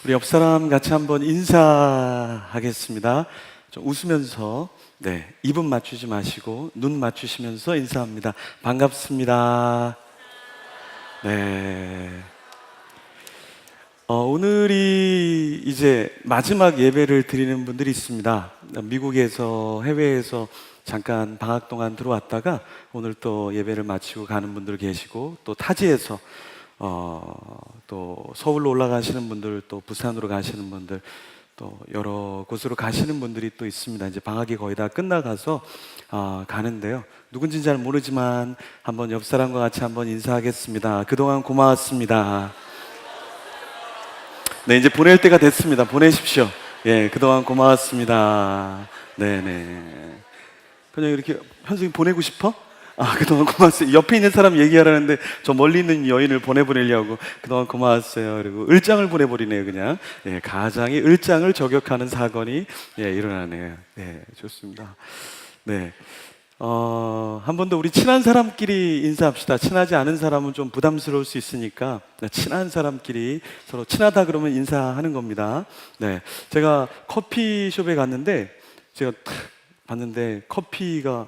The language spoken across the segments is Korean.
우리 옆 사람 같이 한번 인사하겠습니다. 좀 웃으면서, 입은 맞추지 마시고 눈 맞추시면서 인사합니다. 반갑습니다. 네. 오늘이 이제 마지막 예배를 드리는 분들이 있습니다. 미국에서, 해외에서 잠깐 방학 동안 들어왔다가 오늘 또 예배를 마치고 가는 분들 계시고, 또 타지에서 또 서울로 올라가시는 분들, 또 부산으로 가시는 분들, 또 여러 곳으로 가시는 분들이 또 있습니다. 이제 방학이 거의 다 끝나가서 가는데요. 누군지는 잘 모르지만 한번 옆 사람과 같이 한번 인사하겠습니다. 그동안 고마웠습니다. 네, 이제 보낼 때가 됐습니다. 보내십시오. 예, 그동안 고마웠습니다. 네네. 그냥 이렇게 현수님 보내고 싶어? 그동안 고마웠어요. 옆에 있는 사람 얘기하라는데 저 멀리 있는 여인을 보내보내려고 그동안 고마웠어요. 그리고 을장을 보내버리네요, 그냥. 예, 가장이 을장을 저격하는 사건이 일어나네요. 네, 좋습니다. 네. 한 번 더 우리 친한 사람끼리 인사합시다. 친하지 않은 사람은 좀 부담스러울 수 있으니까 친한 사람끼리 서로 친하다 그러면 인사하는 겁니다. 네. 제가 커피숍에 갔는데 제가 탁 봤는데 커피가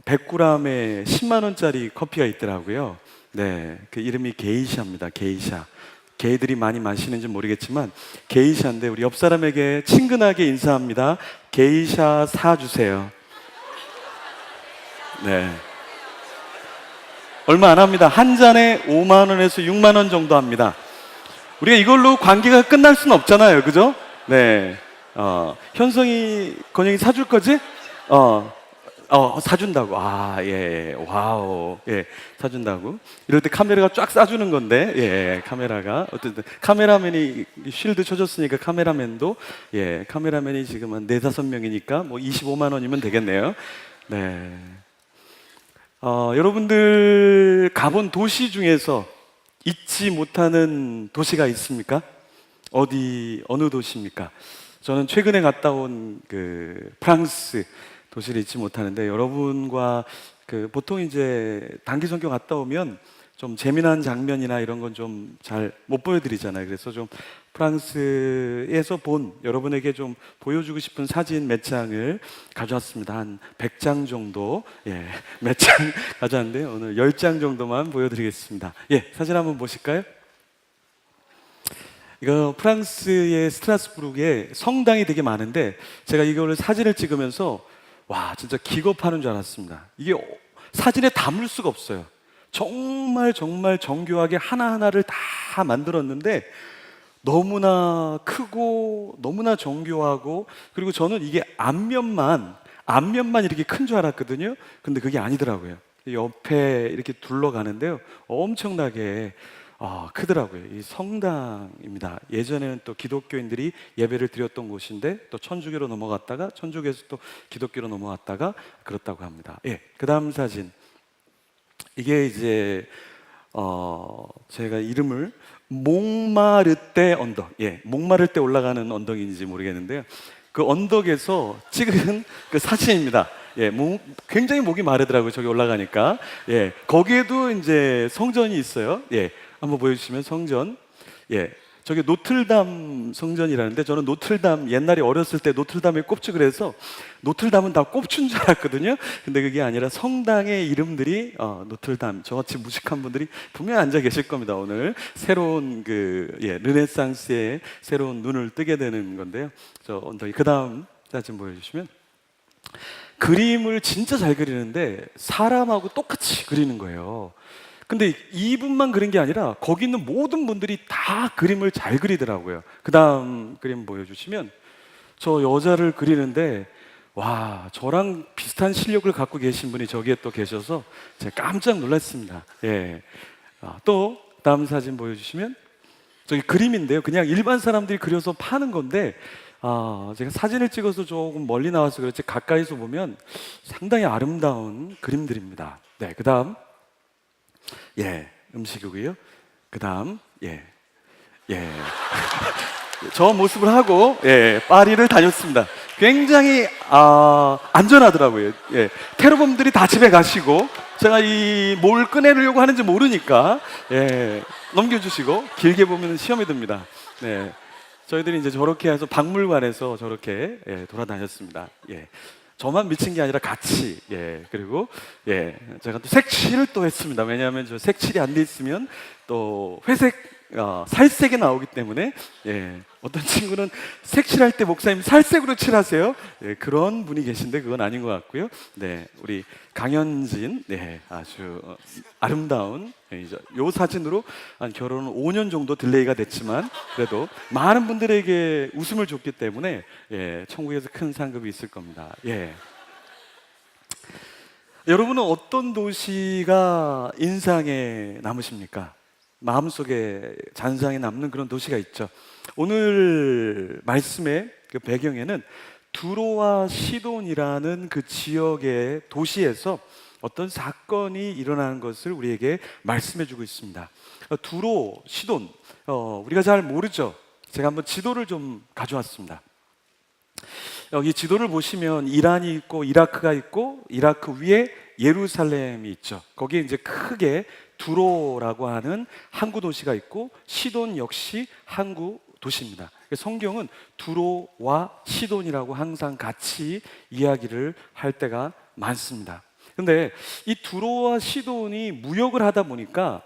100g에 10만 원짜리 커피가 있더라고요. 네, 그 이름이 게이샤입니다. 게이샤. 게이들이 많이 마시는지 모르겠지만 게이샤인데 우리 옆 사람에게 친근하게 인사합니다. 게이샤 사주세요. 네. 얼마 안 합니다. 한 잔에 5만 원에서 6만 원 정도 합니다. 우리가 이걸로 관계가 끝날 수는 없잖아요, 그죠? 네. 현성이, 건영이 사줄 거지? 사준다고. 예. 와우. 예. 사준다고. 이럴 때 카메라가 쫙 쏴주는 건데, 예. 카메라가. 어쨌든, 카메라맨이 쉴드 쳐줬으니까 카메라맨도, 예. 카메라맨이 지금 한 4-5명이니까 뭐 25만 원이면 되겠네요. 네. 여러분들 가본 도시 중에서 잊지 못하는 도시가 있습니까? 어느 도시입니까? 저는 최근에 갔다 온 프랑스 도시를 잊지 못하는데, 여러분과 보통 이제 단기 선교 갔다 오면 좀 재미난 장면이나 이런 건 좀 잘 못 보여드리잖아요. 그래서 좀 프랑스에서 본 여러분에게 좀 보여주고 싶은 사진 몇 장을 가져왔습니다. 한 100장 정도, 예, 몇 장 가져왔는데 오늘 10장 정도만 보여드리겠습니다. 예, 사진 한번 보실까요? 이거 프랑스의 스트라스부르크에 성당이 되게 많은데 제가 이거를 사진을 찍으면서 와, 진짜 기겁하는 줄 알았습니다. 이게 사진에 담을 수가 없어요. 정말 정교하게 하나하나를 다 만들었는데 너무나 크고 너무나 정교하고, 그리고 저는 이게 앞면만 이렇게 큰 줄 알았거든요. 근데 그게 아니더라고요. 옆에 이렇게 둘러가는데요, 엄청나게 크더라고요. 이 성당입니다. 예전에는 또 기독교인들이 예배를 드렸던 곳인데 또 천주교로 넘어갔다가 천주교에서 또 기독교로 넘어갔다가 그렇다고 합니다. 예, 그 다음 사진. 이게 이제 제가 이름을 몽마르떼 언덕, 예, 몽마르떼 올라가는 언덕인지 모르겠는데요, 그 언덕에서 찍은 그 사진입니다. 예, 굉장히 목이 마르더라고요, 저기 올라가니까. 예, 거기에도 이제 성전이 있어요. 예, 한번 보여주시면 성전. 예, 저게 노틀담 성전이라는데, 저는 노틀담, 옛날에 어렸을 때 노틀담에 꼽지 그래서 노틀담은 다 꼽춘 줄 알았거든요. 근데 그게 아니라 성당의 이름들이 노틀담. 저같이 무식한 분들이 분명히 앉아 계실 겁니다. 오늘 새로운 르네상스의 새로운 눈을 뜨게 되는 건데요. 저 언덕이. 그 다음 사진 보여주시면, 그림을 진짜 잘 그리는데 사람하고 똑같이 그리는 거예요. 근데 이분만 그린 게 아니라 거기 있는 모든 분들이 다 그림을 잘 그리더라고요. 그 다음 그림 보여주시면, 저 여자를 그리는데 와, 저랑 비슷한 실력을 갖고 계신 분이 저기에 또 계셔서 제가 깜짝 놀랐습니다. 예. 또 다음 사진 보여주시면, 저기 그림인데요, 그냥 일반 사람들이 그려서 파는 건데 제가 사진을 찍어서 조금 멀리 나와서 그렇지 가까이서 보면 상당히 아름다운 그림들입니다. 네, 그 다음, 예, 음식이고요. 그 다음, 예. 저 모습을 하고, 예, 파리를 다녔습니다. 굉장히, 안전하더라고요. 예, 테러범들이 다 집에 가시고, 제가 뭘 꺼내려고 하는지 모르니까, 예, 넘겨주시고, 길게 보면 시험이 듭니다. 네. 저희들이 이제 저렇게 해서 박물관에서 저렇게 돌아다녔습니다. 예. 저만 미친 게 아니라 같이. 그리고 제가 또 색칠을 또 했습니다. 왜냐하면 저 색칠이 안 돼 있으면 또 회색 살색이 나오기 때문에 어떤 친구는 색칠할 때 목사님 살색으로 칠하세요. 그런 분이 계신데 그건 아닌 것 같고요. 우리 강현진 아주 아름다운 이 사진으로 한 결혼은 5년 정도 딜레이가 됐지만 그래도 많은 분들에게 웃음을 줬기 때문에 천국에서 큰 상급이 있을 겁니다. 여러분은 어떤 도시가 인상에 남으십니까? 마음속에 잔상에 남는 그런 도시가 있죠. 오늘 말씀의 그 배경에는 두로와 시돈이라는 그 지역의 도시에서 어떤 사건이 일어나는 것을 우리에게 말씀해 주고 있습니다. 두로, 시돈, 우리가 잘 모르죠. 제가 한번 지도를 좀 가져왔습니다. 여기 지도를 보시면 이란이 있고 이라크가 있고 이라크 위에 예루살렘이 있죠. 거기에 이제 크게 두로라고 하는 항구 도시가 있고 시돈 역시 항구 도시입니다. 성경은 두로와 시돈이라고 항상 같이 이야기를 할 때가 많습니다. 근데 이 두로와 시돈이 무역을 하다 보니까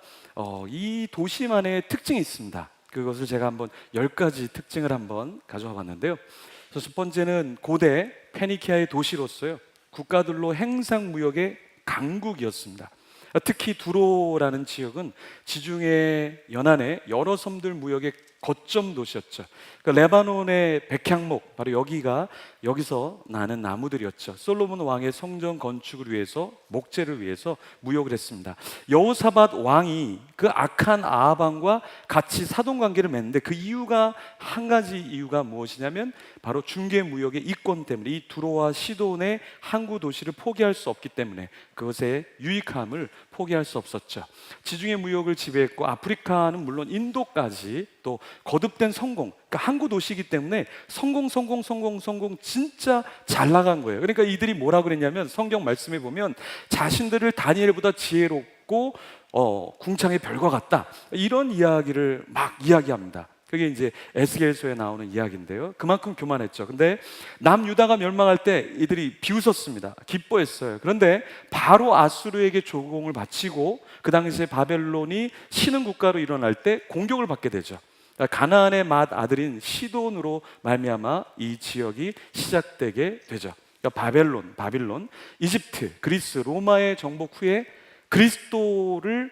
이 도시만의 특징이 있습니다. 그것을 제가 한번 10가지 특징을 한번 가져와 봤는데요. 첫 번째는 고대 페니키아의 도시로서요, 국가들로 행상 무역의 강국이었습니다. 특히 두로라는 지역은 지중해 연안의 여러 섬들 무역의 거점 도시였죠. 그러니까 레바논의 백향목, 바로 여기서 나는 나무들이었죠. 솔로몬 왕의 성전 건축을 위해서, 목재를 위해서 무역을 했습니다. 여호사밧 왕이 그 악한 아합 왕과 같이 사돈 관계를 맺는데 그 이유가 한 가지 이유가 무엇이냐면 바로 중개 무역의 이권 때문에, 이 두로와 시돈의 항구 도시를 포기할 수 없기 때문에, 그것의 유익함을 포기할 수 없었죠. 지중해 무역을 지배했고 아프리카는 물론 인도까지 또 거듭된 성공, 그러니까 항구 도시이기 때문에 성공 진짜 잘 나간 거예요. 그러니까 이들이 뭐라 그랬냐면, 성경 말씀에 보면 자신들을 다니엘보다 지혜롭고 궁창의 별과 같다, 이런 이야기를 막 이야기합니다. 그게 이제 에스겔서에 나오는 이야기인데요. 그만큼 교만했죠. 근데 남유다가 멸망할 때 이들이 비웃었습니다. 기뻐했어요. 그런데 바로 아수르에게 조공을 바치고 그 당시에 바벨론이 신흥 국가로 일어날 때 공격을 받게 되죠. 가나안의 맏 아들인 시돈으로 말미암아 이 지역이 시작되게 되죠. 그러니까 바빌론, 이집트, 그리스, 로마의 정복 후에 그리스도를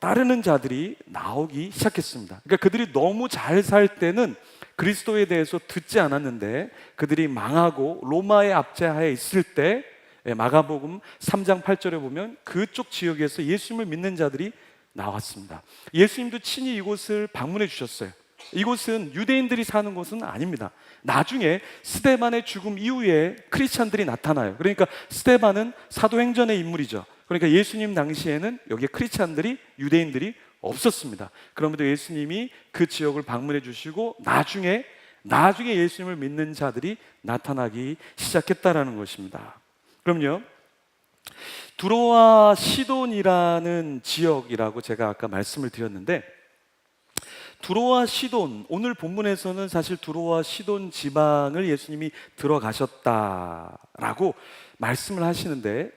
따르는 자들이 나오기 시작했습니다. 그러니까 그들이 너무 잘 살 때는 그리스도에 대해서 듣지 않았는데, 그들이 망하고 로마의 압제하에 있을 때 마가복음 3장 8절에 보면 그쪽 지역에서 예수님을 믿는 자들이 나왔습니다. 예수님도 친히 이곳을 방문해 주셨어요. 이곳은 유대인들이 사는 곳은 아닙니다. 나중에 스데반의 죽음 이후에 크리스찬들이 나타나요. 그러니까 스데반은 사도행전의 인물이죠. 그러니까 예수님 당시에는 여기에 크리스찬들이, 유대인들이 없었습니다. 그럼에도 예수님이 그 지역을 방문해 주시고 나중에 예수님을 믿는 자들이 나타나기 시작했다라는 것입니다. 그럼요, 두로와 시돈이라는 지역이라고 제가 아까 말씀을 드렸는데, 두로와 시돈, 오늘 본문에서는 사실 두로와 시돈 지방을 예수님이 들어가셨다라고 말씀을 하시는데,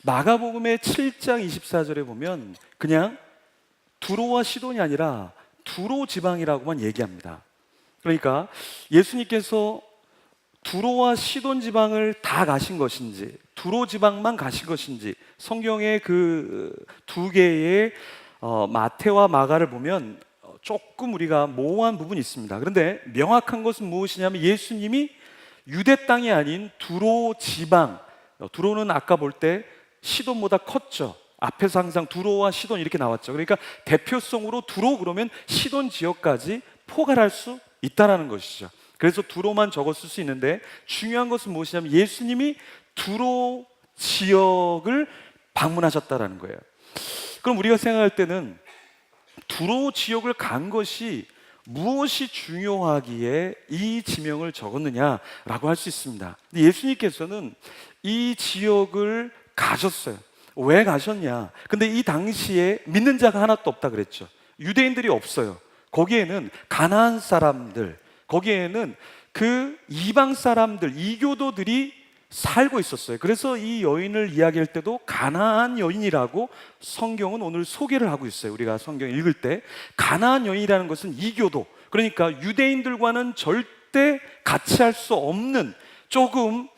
마가복음의 7장 24절에 보면 그냥 두로와 시돈이 아니라 두로 지방이라고만 얘기합니다. 그러니까 예수님께서 두로와 시돈 지방을 다 가신 것인지, 두로 지방만 가신 것인지, 성경의 그 두 개의 마태와 마가를 보면 조금 우리가 모호한 부분이 있습니다. 그런데 명확한 것은 무엇이냐면, 예수님이 유대 땅이 아닌 두로 지방, 두로는 아까 볼 때 시돈보다 컸죠. 앞에서 항상 두로와 시돈 이렇게 나왔죠. 그러니까 대표성으로 두로 그러면 시돈 지역까지 포괄할 수 있다는 것이죠. 그래서 두로만 적었을 수 있는데, 중요한 것은 무엇이냐면 예수님이 두로 지역을 방문하셨다는 거예요. 그럼 우리가 생각할 때는 두로 지역을 간 것이 무엇이 중요하기에 이 지명을 적었느냐라고 할 수 있습니다. 근데 예수님께서는 이 지역을 가셨어요. 왜 가셨냐? 근데 이 당시에 믿는 자가 하나도 없다 그랬죠. 유대인들이 없어요. 거기에는 가나안 사람들, 거기에는 그 이방 사람들, 이교도들이 살고 있었어요. 그래서 이 여인을 이야기할 때도 가나안 여인이라고 성경은 오늘 소개를 하고 있어요. 우리가 성경 읽을 때 가나안 여인이라는 것은 이교도, 그러니까 유대인들과는 절대 같이 할 수 없는 조금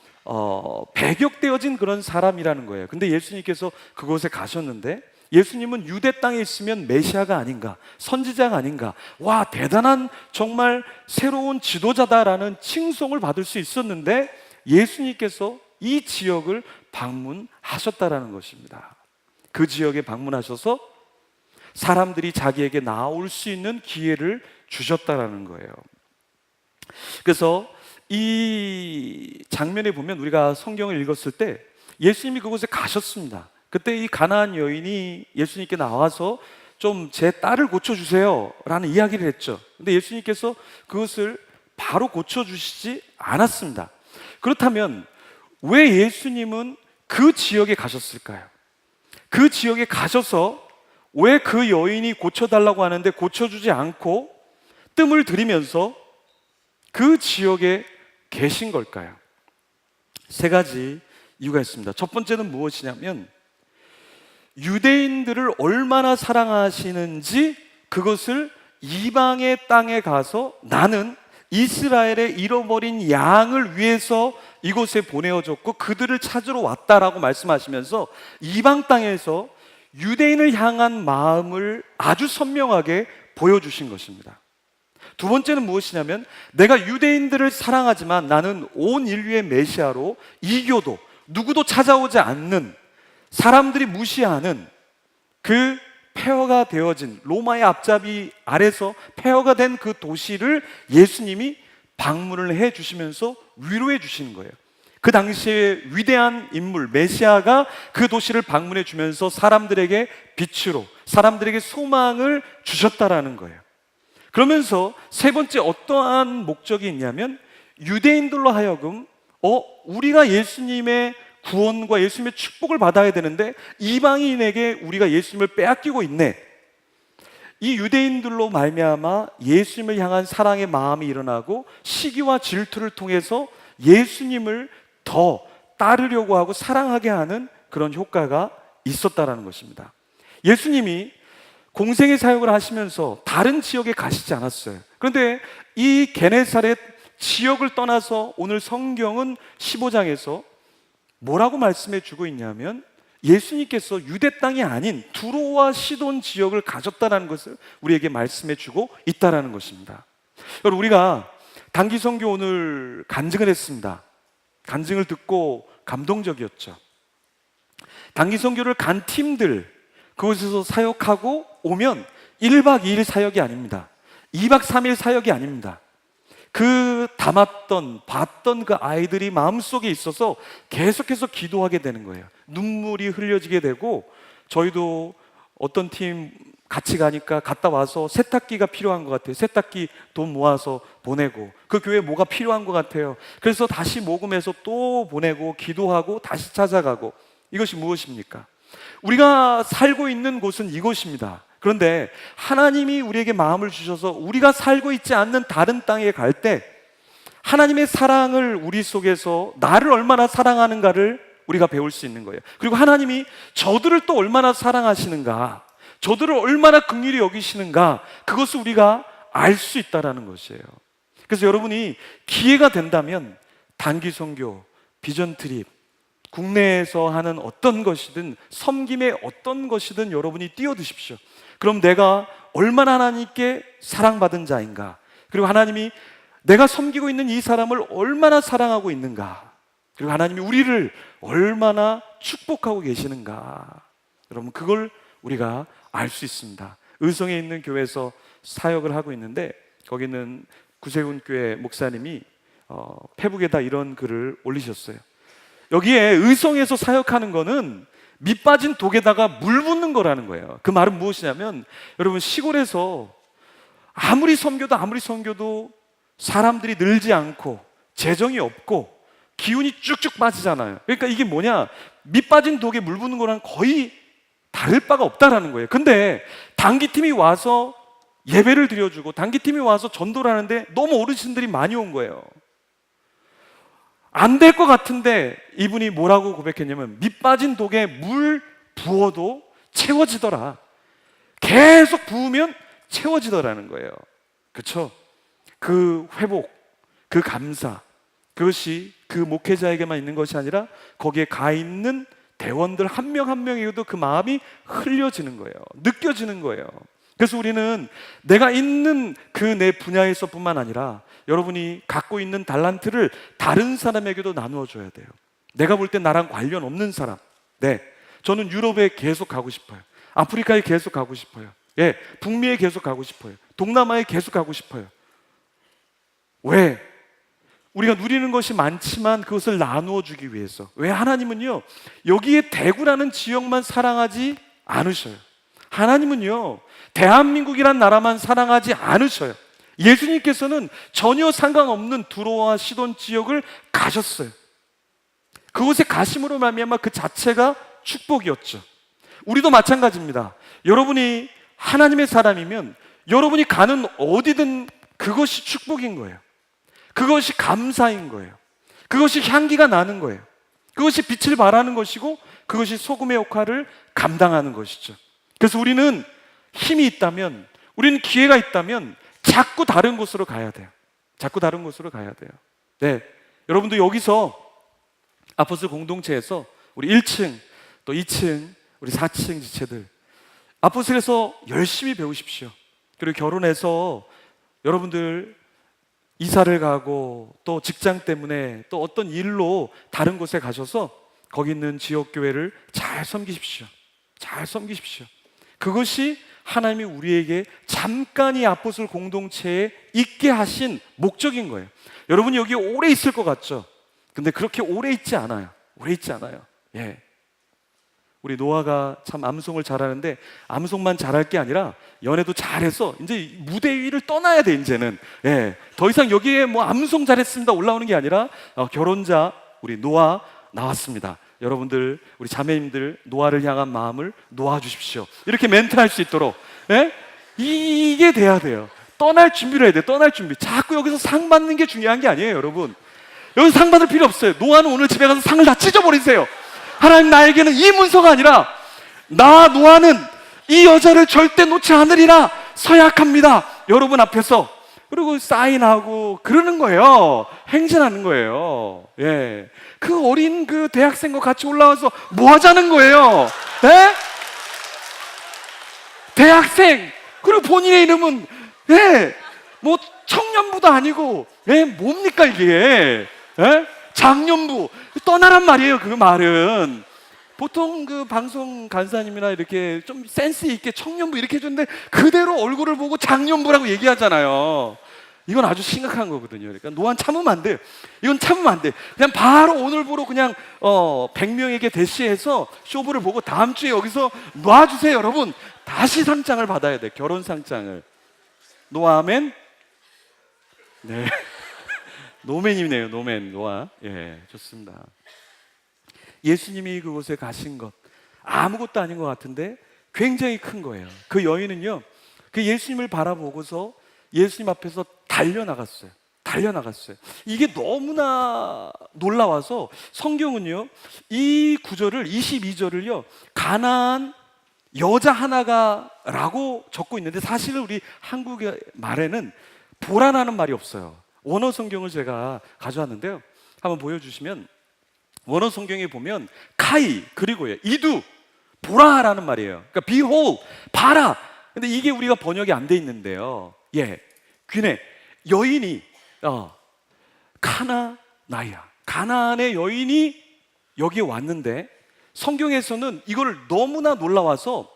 배격되어진 그런 사람이라는 거예요. 근데 예수님께서 그곳에 가셨는데, 예수님은 유대 땅에 있으면 메시아가 아닌가, 선지자가 아닌가, 와 대단한 정말 새로운 지도자다라는 칭송을 받을 수 있었는데, 예수님께서 이 지역을 방문하셨다라는 것입니다. 그 지역에 방문하셔서 사람들이 자기에게 나올 수 있는 기회를 주셨다라는 거예요. 그래서 이 장면에 보면 우리가 성경을 읽었을 때 예수님이 그곳에 가셨습니다. 그때 이 가나안 여인이 예수님께 나와서 좀 제 딸을 고쳐주세요 라는 이야기를 했죠. 근데 예수님께서 그것을 바로 고쳐주시지 않았습니다. 그렇다면 왜 예수님은 그 지역에 가셨을까요? 그 지역에 가셔서 왜 그 여인이 고쳐달라고 하는데 고쳐주지 않고 뜸을 들이면서 그 지역에 계신 걸까요? 세 가지 이유가 있습니다. 첫 번째는 무엇이냐면, 유대인들을 얼마나 사랑하시는지 그것을 이방의 땅에 가서 나는 이스라엘의 잃어버린 양을 위해서 이곳에 보내어졌고 그들을 찾으러 왔다라고 말씀하시면서 이방 땅에서 유대인을 향한 마음을 아주 선명하게 보여주신 것입니다. 두 번째는 무엇이냐면, 내가 유대인들을 사랑하지만 나는 온 인류의 메시아로 이교도, 누구도 찾아오지 않는, 사람들이 무시하는 그 폐허가 되어진 로마의 앞잡이 아래서 폐허가 된 그 도시를 예수님이 방문을 해 주시면서 위로해 주시는 거예요. 그 당시에 위대한 인물 메시아가 그 도시를 방문해 주면서 사람들에게 빛으로, 사람들에게 소망을 주셨다라는 거예요. 그러면서 세 번째 어떠한 목적이 있냐면, 유대인들로 하여금 우리가 예수님의 구원과 예수님의 축복을 받아야 되는데 이방인에게 우리가 예수님을 빼앗기고 있네. 이 유대인들로 말미암아 예수님을 향한 사랑의 마음이 일어나고 시기와 질투를 통해서 예수님을 더 따르려고 하고 사랑하게 하는 그런 효과가 있었다라는 것입니다. 예수님이 공생의 사역을 하시면서 다른 지역에 가시지 않았어요. 그런데 이 게네사렛 지역을 떠나서 오늘 성경은 15장에서 뭐라고 말씀해 주고 있냐면, 예수님께서 유대 땅이 아닌 두로와 시돈 지역을 가셨다는 것을 우리에게 말씀해 주고 있다는 것입니다. 여러분, 우리가 단기 선교 오늘 간증을 했습니다. 간증을 듣고 감동적이었죠. 단기 선교를 간 팀들, 그곳에서 사역하고 오면 1박 2일 사역이 아닙니다. 2박 3일 사역이 아닙니다. 그 담았던, 봤던 그 아이들이 마음속에 있어서 계속해서 기도하게 되는 거예요. 눈물이 흘려지게 되고, 저희도 어떤 팀 같이 가니까 갔다 와서 세탁기가 필요한 것 같아요. 세탁기 돈 모아서 보내고, 그 교회에 뭐가 필요한 것 같아요. 그래서 다시 모금해서 또 보내고 기도하고 다시 찾아가고. 이것이 무엇입니까? 우리가 살고 있는 곳은 이곳입니다. 그런데 하나님이 우리에게 마음을 주셔서 우리가 살고 있지 않는 다른 땅에 갈 때 하나님의 사랑을 우리 속에서 나를 얼마나 사랑하는가를 우리가 배울 수 있는 거예요. 그리고 하나님이 저들을 또 얼마나 사랑하시는가, 저들을 얼마나 긍휼히 여기시는가, 그것을 우리가 알 수 있다는 것이에요. 그래서 여러분이 기회가 된다면 단기 선교, 비전 트립, 국내에서 하는 어떤 것이든, 섬김의 어떤 것이든 여러분이 뛰어드십시오. 그럼 내가 얼마나 하나님께 사랑받은 자인가, 그리고 하나님이 내가 섬기고 있는 이 사람을 얼마나 사랑하고 있는가, 그리고 하나님이 우리를 얼마나 축복하고 계시는가, 여러분 그걸 우리가 알 수 있습니다. 의성에 있는 교회에서 사역을 하고 있는데, 거기는 구세군 교회 목사님이 페북에다 이런 글을 올리셨어요. 여기에 의성에서 사역하는 거는 밑 빠진 독에다가 물 붓는 거라는 거예요. 그 말은 무엇이냐면, 여러분 시골에서 아무리 섬겨도 사람들이 늘지 않고 재정이 없고 기운이 쭉쭉 빠지잖아요. 그러니까 이게 뭐냐, 밑 빠진 독에 물 붓는 거랑 거의 다를 바가 없다라는 거예요. 근데 단기팀이 와서 예배를 드려주고 단기팀이 와서 전도를 하는데 너무 어르신들이 많이 온 거예요. 안 될 것 같은데 이분이 뭐라고 고백했냐면, 밑 빠진 독에 물 부어도 채워지더라. 계속 부으면 채워지더라는 거예요. 그렇죠? 그 회복, 그 감사, 그것이 그 목회자에게만 있는 것이 아니라 거기에 가 있는 대원들 한 명 한 명에게도 그 마음이 흘려지는 거예요. 느껴지는 거예요. 그래서 우리는 내가 있는 그 내 분야에서뿐만 아니라 여러분이 갖고 있는 달란트를 다른 사람에게도 나누어 줘야 돼요. 내가 볼 때 나랑 관련 없는 사람, 네, 저는 유럽에 계속 가고 싶어요. 아프리카에 계속 가고 싶어요. 예, 북미에 계속 가고 싶어요. 동남아에 계속 가고 싶어요. 왜? 우리가 누리는 것이 많지만 그것을 나누어 주기 위해서. 왜? 하나님은요, 여기에 대구라는 지역만 사랑하지 않으셔요. 하나님은요, 대한민국이란 나라만 사랑하지 않으셔요. 예수님께서는 전혀 상관없는 두로와 시돈 지역을 가셨어요. 그곳에 가심으로 말미암아 그 자체가 축복이었죠. 우리도 마찬가지입니다. 여러분이 하나님의 사람이면 여러분이 가는 어디든 그것이 축복인 거예요. 그것이 감사인 거예요. 그것이 향기가 나는 거예요. 그것이 빛을 발하는 것이고 그것이 소금의 역할을 감당하는 것이죠. 그래서 우리는 힘이 있다면, 우리는 기회가 있다면 자꾸 다른 곳으로 가야 돼요. 자꾸 다른 곳으로 가야 돼요. 네, 여러분도 여기서 아포스톨 공동체에서 우리 1층 또 2층 우리 4층 지체들 아포스톨에서 열심히 배우십시오. 그리고 결혼해서 여러분들 이사를 가고 또 직장 때문에 또 어떤 일로 다른 곳에 가셔서 거기 있는 지역교회를 잘 섬기십시오. 잘 섬기십시오. 그것이 하나님이 우리에게 잠깐 이 아포스톨 공동체에 있게 하신 목적인 거예요. 여러분이 여기 오래 있을 것 같죠? 근데 그렇게 오래 있지 않아요. 오래 있지 않아요. 예. 우리 노아가 참 암송을 잘하는데 암송만 잘할 게 아니라 연애도 잘해서 이제 무대 위를 떠나야 돼, 이제는. 예. 더 이상 여기에 뭐 암송 잘했습니다 올라오는 게 아니라 결혼자 우리 노아 나왔습니다. 여러분들, 우리 자매님들 노아를 향한 마음을 놓아주십시오. 이렇게 멘트할 수 있도록. 예? 이게 돼야 돼요. 떠날 준비를 해야 돼요. 떠날 준비. 자꾸 여기서 상 받는 게 중요한 게 아니에요, 여러분. 여기서 상 받을 필요 없어요. 노아는 오늘 집에 가서 상을 다 찢어버리세요. 하나님, 나에게는 이 문서가 아니라 나 노아는 이 여자를 절대 놓지 않으리라 서약합니다. 여러분 앞에서. 그리고 사인하고 그러는 거예요. 행진하는 거예요. 예. 그 어린 그 대학생과 같이 올라와서 뭐 하자는 거예요? 예? 대학생. 그리고 본인의 이름은 예, 뭐 청년부도 아니고 예, 뭡니까 이게? 예? 장년부. 떠나란 말이에요. 그 말은 보통 그 방송 간사님이나 이렇게 좀 센스 있게 청년부 이렇게 해줬는데 그대로 얼굴을 보고 장년부라고 얘기하잖아요. 이건 아주 심각한 거거든요. 그러니까 노안 참으면 안 돼요. 이건 참으면 안 돼. 그냥 바로 오늘부로 그냥 100명에게 대시해서 쇼부를 보고 다음 주에 여기서 놔주세요. 여러분, 다시 상장을 받아야 돼. 결혼 상장을. 노아멘. 네. 노맨이네요. 노맨, 노아. 예, 좋습니다. 예수님이 그곳에 가신 것 아무것도 아닌 것 같은데 굉장히 큰 거예요. 그 여인은요, 그 예수님을 바라보고서 예수님 앞에서 달려나갔어요. 달려나갔어요. 이게 너무나 놀라워서 성경은요, 이 구절을 22절을요 가나안 여자 하나가 라고 적고 있는데 사실은 우리 한국의 말에는 보라라는 말이 없어요. 원어 성경을 제가 가져왔는데요, 한번 보여주시면 원어 성경에 보면 카이 그리고요 이두 보라라는 말이에요. 그러니까 behold, 봐라. 근데 이게 우리가 번역이 안 돼 있는데요, 예, 귀네 여인이 카나나야, 가나안의 여인이 여기에 왔는데 성경에서는 이걸 너무나 놀라워서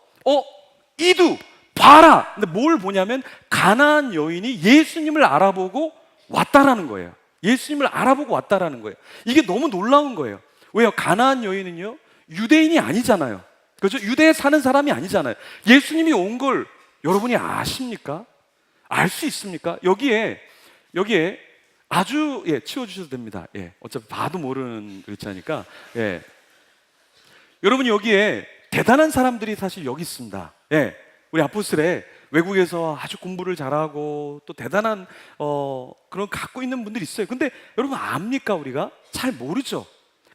이두 봐라. 근데 뭘 보냐면 가나안 여인이 예수님을 알아보고 왔다라는 거예요. 예수님을 알아보고 왔다라는 거예요. 이게 너무 놀라운 거예요. 왜요? 가나안 여인은요 유대인이 아니잖아요. 그렇죠? 유대에 사는 사람이 아니잖아요. 예수님이 온 걸 여러분이 아십니까? 알 수 있습니까? 여기에 아주 치워주셔도 됩니다. 예, 어차피 봐도 모르는 글자니까. 예, 여러분 여기에 대단한 사람들이 사실 여기 있습니다. 예, 우리 아포스톨에 외국에서 아주 공부를 잘하고 또 대단한 그런 갖고 있는 분들이 있어요. 근데 여러분 압니까? 우리가 잘 모르죠.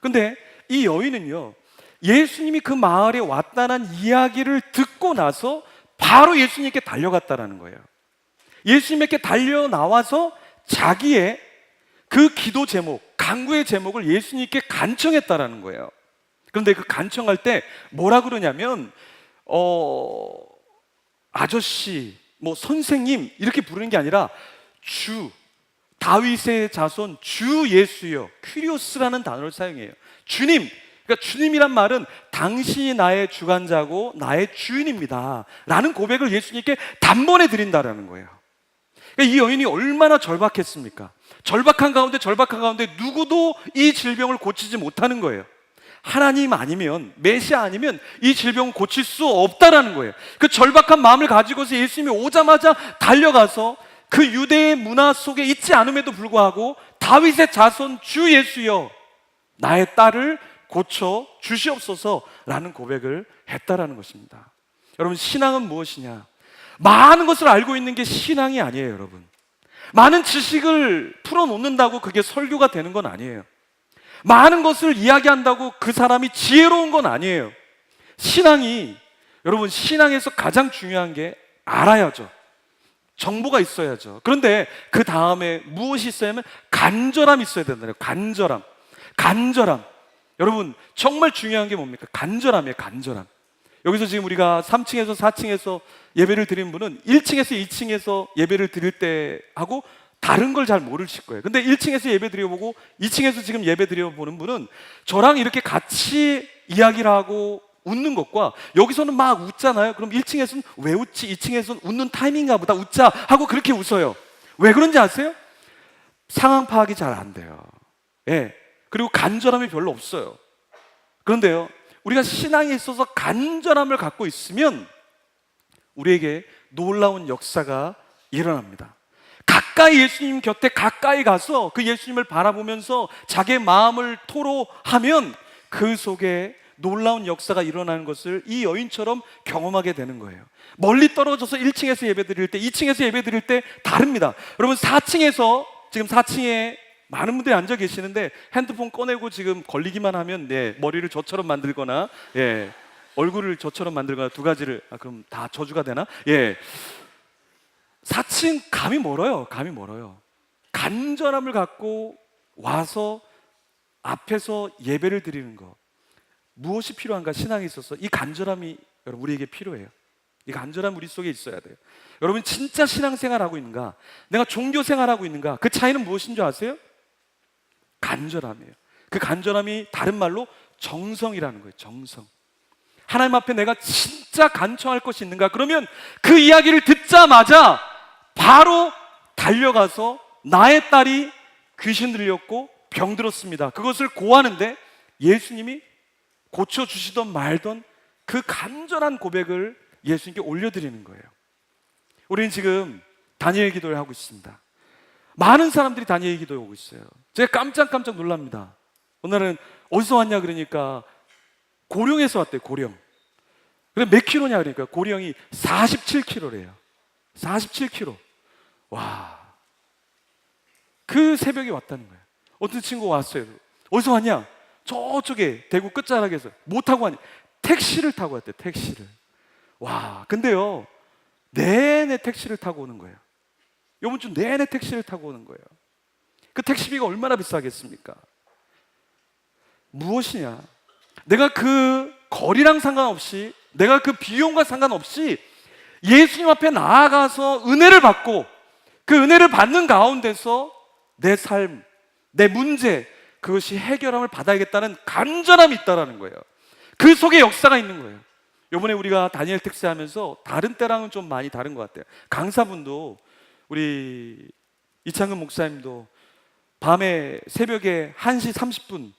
근데 이 여인은요, 예수님이 그 마을에 왔다는 이야기를 듣고 나서 바로 예수님께 달려갔다라는 거예요. 예수님께 달려 나와서 자기의 그 기도 제목, 간구의 제목을 예수님께 간청했다라는 거예요. 그런데 그 간청할 때 뭐라 그러냐면 아저씨, 뭐 선생님 이렇게 부르는 게 아니라 주, 다윗의 자손 주 예수여, 퀴리오스라는 단어를 사용해요. 주님, 그러니까 주님이란 말은 당신이 나의 주관자고 나의 주인입니다 라는 고백을 예수님께 단번에 드린다라는 거예요. 그러니까 이 여인이 얼마나 절박했습니까? 절박한 가운데 누구도 이 질병을 고치지 못하는 거예요. 하나님 아니면, 메시아 아니면 이 질병을 고칠 수 없다라는 거예요. 그 절박한 마음을 가지고서 예수님이 오자마자 달려가서 그 유대의 문화 속에 있지 않음에도 불구하고 다윗의 자손 주 예수여, 나의 딸을 고쳐 주시옵소서라는 고백을 했다라는 것입니다. 여러분, 신앙은 무엇이냐? 많은 것을 알고 있는 게 신앙이 아니에요, 여러분. 많은 지식을 풀어놓는다고 그게 설교가 되는 건 아니에요. 많은 것을 이야기한다고 그 사람이 지혜로운 건 아니에요. 신앙이, 여러분, 신앙에서 가장 중요한 게 알아야죠. 정보가 있어야죠. 그런데 그 다음에 무엇이 있어야면 간절함이 있어야 된다요. 간절함. 여러분, 정말 중요한 게 뭡니까? 간절함이에요. 간절함. 여기서 지금 우리가 3층에서 4층에서 예배를 드리는 분은 1층에서 2층에서 예배를 드릴 때 하고 다른 걸 잘 모르실 거예요. 근데 1층에서 예배 드려보고 2층에서 지금 예배 드려보는 분은 저랑 이렇게 같이 이야기를 하고 웃는 것과 여기서는 막 웃잖아요. 그럼 1층에서는 왜 웃지? 2층에서는 웃는 타이밍인가 보다, 웃자 하고 그렇게 웃어요. 왜 그런지 아세요? 상황 파악이 잘 안 돼요. 예. 그리고 간절함이 별로 없어요. 그런데요, 우리가 신앙에 있어서 간절함을 갖고 있으면 우리에게 놀라운 역사가 일어납니다. 가까이 예수님 곁에 가까이 가서 그 예수님을 바라보면서 자기의 마음을 토로하면 그 속에 놀라운 역사가 일어나는 것을 이 여인처럼 경험하게 되는 거예요. 멀리 떨어져서 1층에서 예배 드릴 때, 2층에서 예배 드릴 때 다릅니다. 여러분, 4층에서, 지금 4층에 많은 분들이 앉아 계시는데 핸드폰 꺼내고 지금 걸리기만 하면 머리를 저처럼 만들거나 얼굴을 저처럼 만들거나 두 가지를, 그럼 다 저주가 되나? 4층 감이 멀어요. 간절함을 갖고 와서 앞에서 예배를 드리는 것. 무엇이 필요한가? 신앙에 있어서 이 간절함이 여러분 우리에게 필요해요. 이 간절함 우리 속에 있어야 돼요. 여러분, 진짜 신앙생활하고 있는가? 내가 종교생활하고 있는가? 그 차이는 무엇인 줄 아세요? 간절함이에요. 그 간절함이 다른 말로 정성이라는 거예요. 정성. 하나님 앞에 내가 진짜 간청할 것이 있는가? 그러면 그 이야기를 듣자마자 바로 달려가서 나의 딸이 귀신 들렸고 병들었습니다. 그것을 고하는데 예수님이 고쳐주시던 말던 그 간절한 고백을 예수님께 올려드리는 거예요. 우리는 지금 다니엘 기도를 하고 있습니다. 많은 사람들이 다니엘 기도에 오고 있어요. 제가 깜짝 놀랍니다. 오늘은 어디서 왔냐 그러니까 고령에서 왔대요. 고령. 그래 몇 킬로냐 그러니까 고령이 47kg래요. 47kg. 와. 그 새벽에 왔다는 거예요. 어떤 친구가 왔어요. 어디서 왔냐? 저쪽에 대구 끝자락에서. 뭐 타고 왔냐? 택시를 타고 왔대요. 택시를. 와. 근데요, 내내 택시를 타고 오는 거예요. 이번 주 내내 택시를 타고 오는 거예요. 그 택시비가 얼마나 비싸겠습니까? 무엇이냐? 내가 그 거리랑 상관없이, 내가 그 비용과 상관없이 예수님 앞에 나아가서 은혜를 받고 그 은혜를 받는 가운데서 내 삶, 내 문제, 그것이 해결함을 받아야겠다는 간절함이 있다는 거예요. 그 속에 역사가 있는 거예요. 이번에 우리가 다니엘 특세 하면서 다른 때랑은 좀 많이 다른 것 같아요. 강사분도, 우리 이창근 목사님도 밤에 새벽에 1시 30분